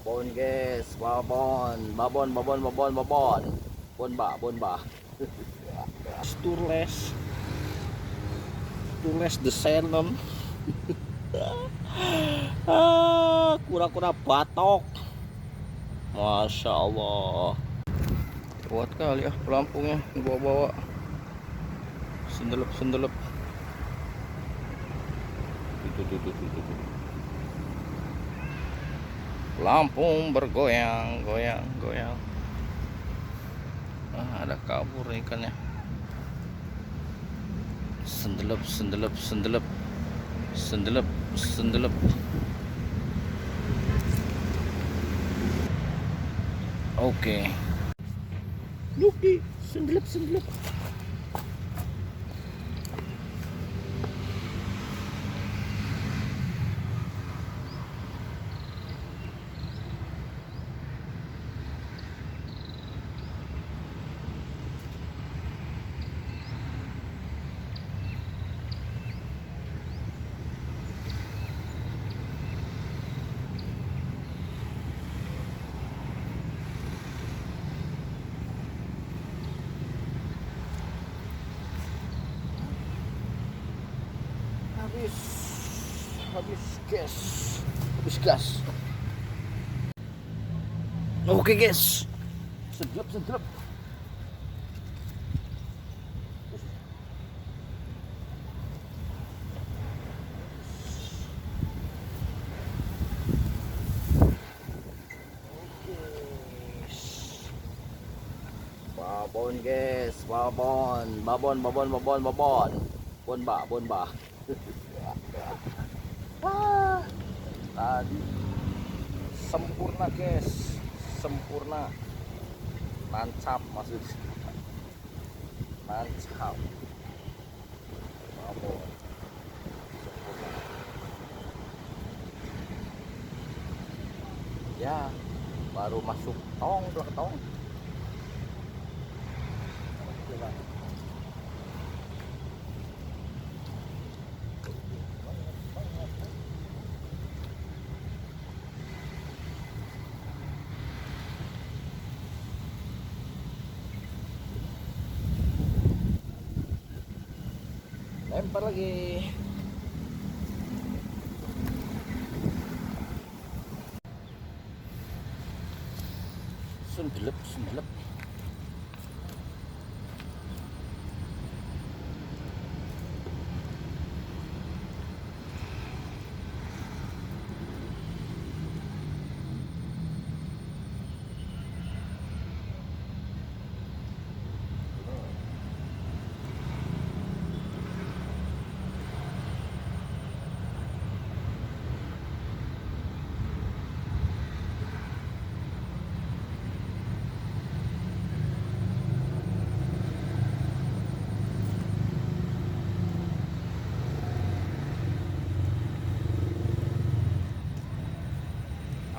Babon guys, babon, babon, babon, babon, babon, bon ba, Turles, Turles the Salmon, kura-kura batok, masya Allah, kuat kali ya pelampungnya, bawa-bawa, sendelep, itu. Lampung bergoyang, goyang. Ada kabur ikannya. Sendelep. Oke. Yuki, sendelep. Habis gas. Oke guys, sendelep. Babon guys, babon, bon ba. Tadi sempurna guys, nancap maksudnya, babon sempurna ya, baru masuk tong. Lempar lagi. Sendelep.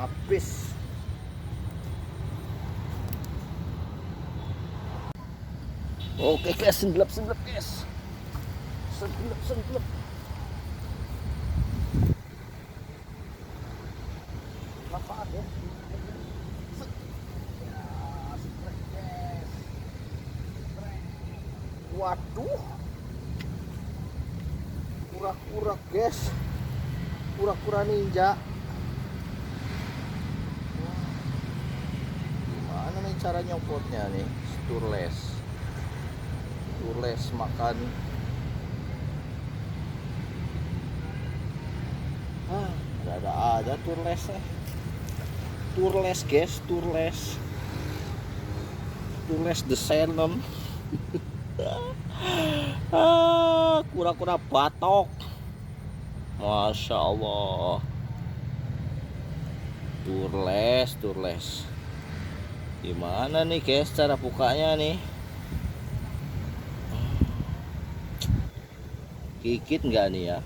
Habis. Oke guys, sendelep guys. Sendelep. Manfaat ya. Waduh. Kura-kura guys. Kura-kura ninja. Gimana nih cara nyopotnya nih? Turles makan. Ada aja turlesnya. Turles guys, Turles the Salmon. Kura-kura batok, masya Allah. Turles. Gimana nih guys cara bukanya nih? Gigit nggak nih ya?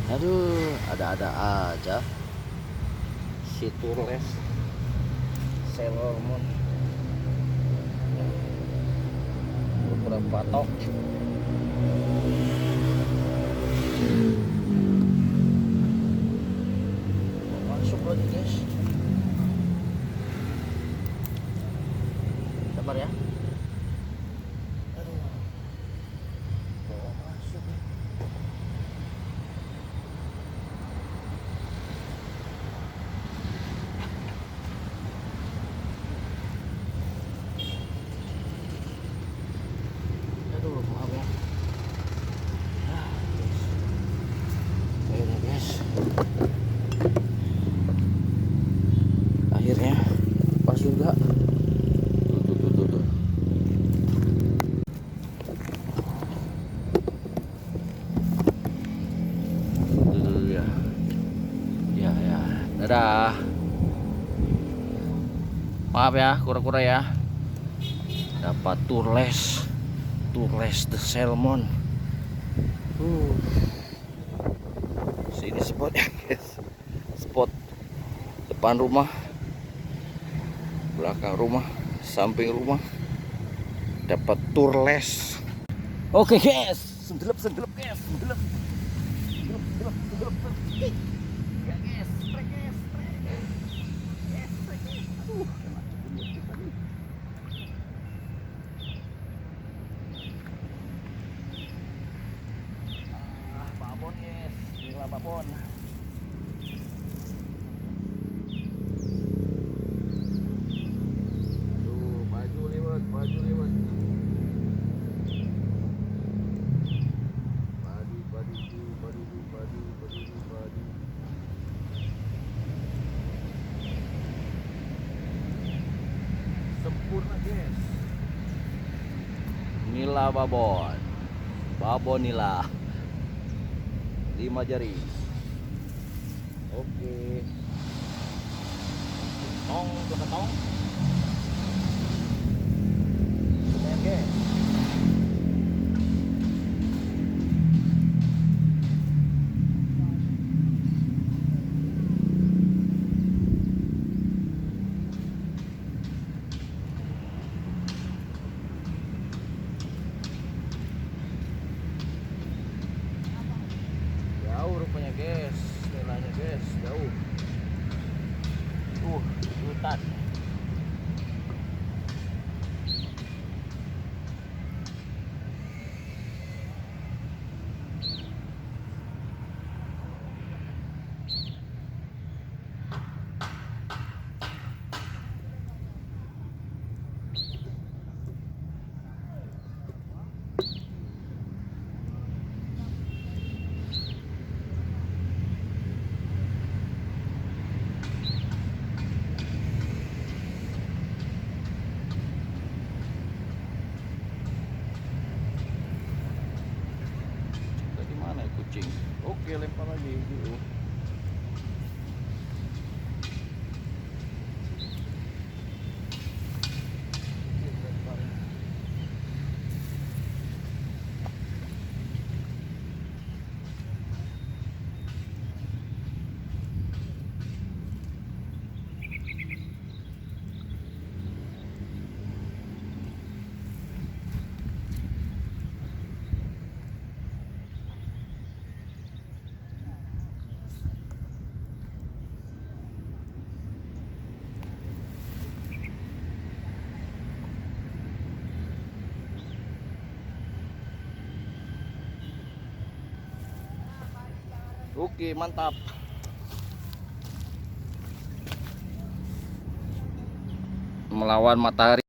Aduh, ada-ada aja si Turles Salmon, kura-kura batok. Akhirnya pas juga. Tuh. Tuh ya. Ya. Dadah. Maaf ya, kura-kura ya. Dapat turles the salmon. Sini spotnya guys. Spot depan rumah, belakang rumah, samping rumah. Dapat turles. Oke guys, sedelep guys, sedelep. Ya guys, strek guys, strek. Aduh, kena cebur tadi. Babon guys, inilah babon. Aduh, baju liwat. Padi. Sempurna guys. Nila babon nila 5 jari. Oke. Tong. Oke. Jauh rupanya guys, nilainya guys, jauh. Hutan. Tadi mana ya kucing? Oke, lempar lagi dulu. Oke, mantap. Melawan matahari.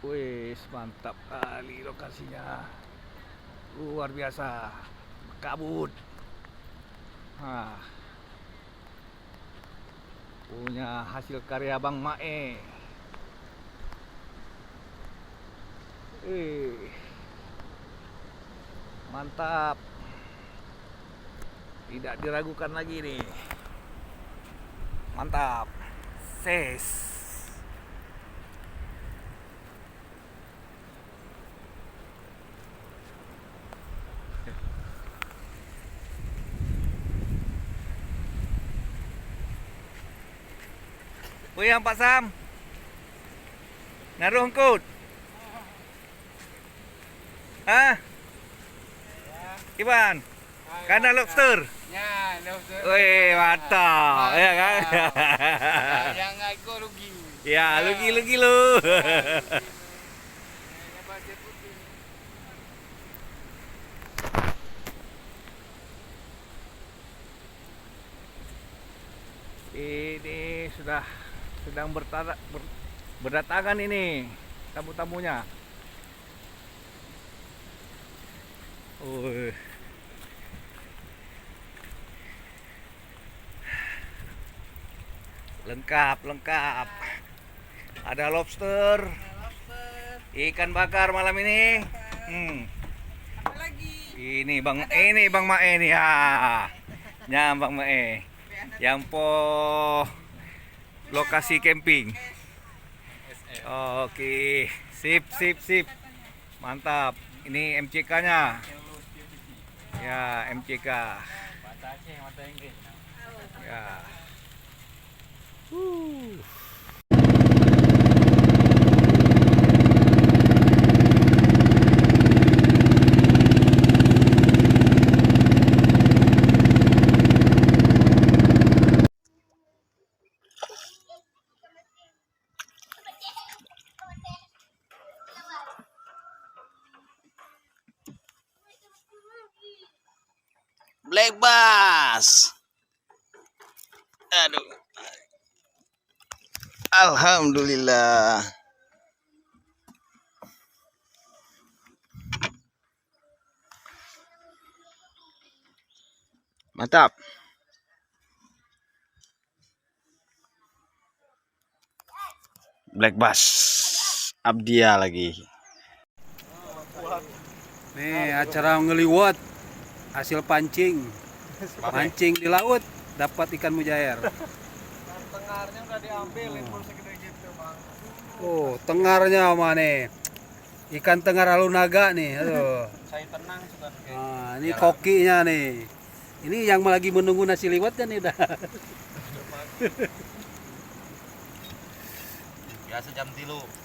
Wih, mantap kali lokasinya. Luar biasa. Kabut. Punya hasil karya Bang Mae. Mantap. Tidak diragukan lagi nih. Mantap. Ses. Wih, Pak Sam. Ngaruh ngkut. Hah? Iwan. Karena lobster. Ya, lobster. Wih, mantap. Ya kan? Yang aku rugi. Ya, lugi lu. Ini sedang berdatangan ini tamu-tamunya. Lengkap. Ada lobster, ikan bakar malam ini. Apa lagi? Ini Bang Mae nih ya. Bang Mae. Yang po lokasi camping. Oke, sip. Mantap. Ini MCK-nya. Ya, MCK. Ya. Black bass. Aduh. Alhamdulillah. Mantap. Black bass. Abdia lagi. Nih acara ngeliwat hasil pancing di laut dapat ikan mujair. Tengarnya udah diambil, limbul segede gitu, Bang. Oh, tengarnya mana? Ikan tengar alunaga nih. Aduh. Saya tenang suka. Nah, ini kokinya nih. Ini yang lagi menunggu nasi liwetnya nih udah. Biasa jam 3.